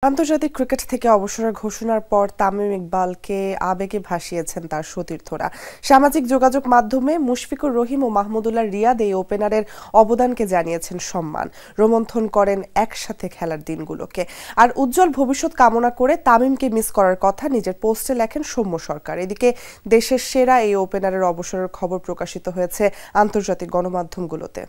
আন্তর্জাতিক ক্রিকেট থেকে অবসরের ঘোষণার পর তামিম ইকবালকে আবেগে ভাসিয়েছেন তার সতীর্থরা। সামাজিক যোগাযোগ মাধ্যমে মুশফিকুর রহিম ও মাহমুদুল্লাহ রিয়াদ এই ওপেনারের অবদানকে জানিয়েছেন সম্মান, রোমন্থন করেন একসাথে খেলার দিনগুলোকে। আর উজ্জ্বল ভবিষ্যৎ কামনা করে তামিমকে মিস করার কথা নিজের পোস্টে লেখেন সৌম্য সরকার। এদিকে দেশের সেরা এই ওপেনারের অবসরের খবর প্রকাশিত হয়েছে আন্তর্জাতিক গণমাধ্যমগুলোতে।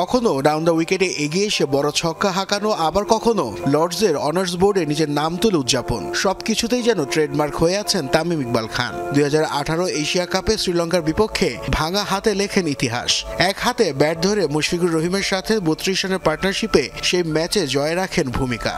কখনো ডাউন দ্য উইকেটে এগিয়ে এসে বড় ছক্কা হাঁকানো, আবার কখনো লর্ডসের অনার্স বোর্ডে নিজের নাম তুলে উদযাপন, সবকিছুতেই যেন ট্রেডমার্ক হয়ে আছেন তামিম ইকবাল খান। 2018 এশিয়া কাপে শ্রীলঙ্কার বিপক্ষে ভাঙা হাতে লেখেন ইতিহাস। এক হাতে ব্যাট ধরে মুশফিকুর রহিমের সাথে 32 রানের পার্টনারশিপে সেই ম্যাচে জয় রাখেন ভূমিকা।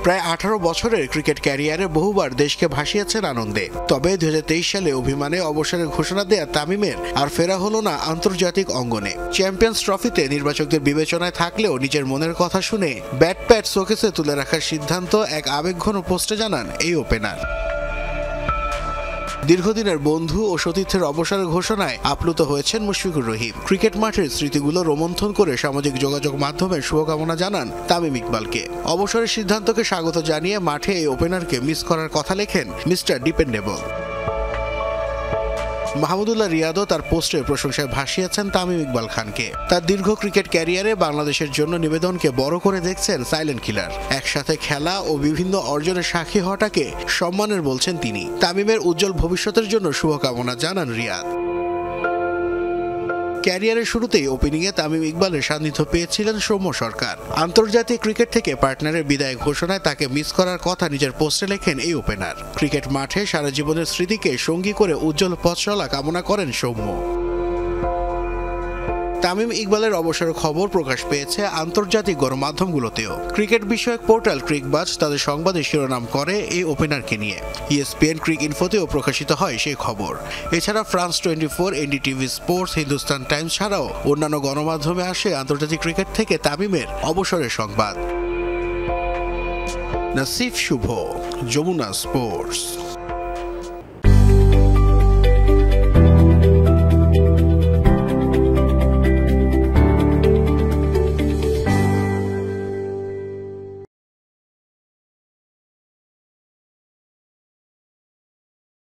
প্রায় 18 বছরের ক্রিকেট ক্যারিয়ারে বহুবার দেশকে ভাসিয়েছেন আনন্দে। তবে 2023 সালে অভিমানে অবসরের ঘোষণা দেয়া তামিমের আর ফেরা হলো না আন্তর্জাতিক অঙ্গনে। চ্যাম্পিয়ন্স ট্রফিতে নির্বাচকদের বিবেচনায় থাকলেও নিজের মনের কথা শুনে ব্যাট প্যাড শোকেসে তুলে রাখার সিদ্ধান্ত এক আবেগঘন পোস্টে জানান এই ওপেনার। দীর্ঘদিনের বন্ধু ও সতীর্থের অবসরের ঘোষণায় আপ্লুত হয়েছেন মুশফিকুর রহিম। ক্রিকেট মাঠের স্মৃতিগুলো রোমন্থন করে সামাজিক যোগাযোগ মাধ্যমে শুভকামনা জানান তামিম ইকবালকে। অবসরের সিদ্ধান্তকে স্বাগত জানিয়ে মাঠে এই ওপেনারকে মিস করার কথা লেখেন মিস্টার ডিপেন্ডেবল। মাহমুদুল্লাহ রিয়াদও তার পোস্টে প্রশংসায় ভাসিয়েছেন তামিম ইকবাল খানকে। তার দীর্ঘ ক্রিকেট ক্যারিয়ারে বাংলাদেশের জন্য নিবেদনকে বড় করে দেখছেন সাইলেন্ট কিলার। একসাথে খেলা ও বিভিন্ন অর্জনের সাক্ষী হওয়াটাকে সম্মানের বলছেন তিনি। তামিমের উজ্জ্বল ভবিষ্যতের জন্য শুভকামনা জানান রিয়াদ। ক্যারিয়ারের শুরুতেই ওপেনিংয়ে তামিম ইকবালের সান্নিধ্য পেয়েছিলেন সৌম্য সরকার। আন্তর্জাতিক ক্রিকেট থেকে পার্টনারের বিদায় ঘোষণায় তাকে মিস করার কথা নিজের পোস্টে লেখেন এই ওপেনার। ক্রিকেট মাঠে সারা জীবনের স্মৃতিকে সঙ্গী করে উজ্জ্বল পথ চলা কামনা করেন সৌম্য। তামিম ইকবালের অবসরের খবর প্রকাশ পেয়েছে আন্তর্জাতিক গণমাধ্যমগুলোতেও। ক্রিকেট বিষয়ক পোর্টাল ক্রিকবাজ তাদের সংবাদে শিরোনাম করে এই ওপেনারকে নিয়ে। ESPN ক্রিক ইনফোতেও প্রকাশিত হয় সেই খবর। এছাড়া France 24, NDTV sports, Hindustan Times ছাড়াও অন্যান্য গণমাধ্যমে আসে আন্তর্জাতিক ক্রিকেট থেকে তামিমের অবসরের সংবাদ। নাসিফ শুভ, যমুনা স্পোর্টস।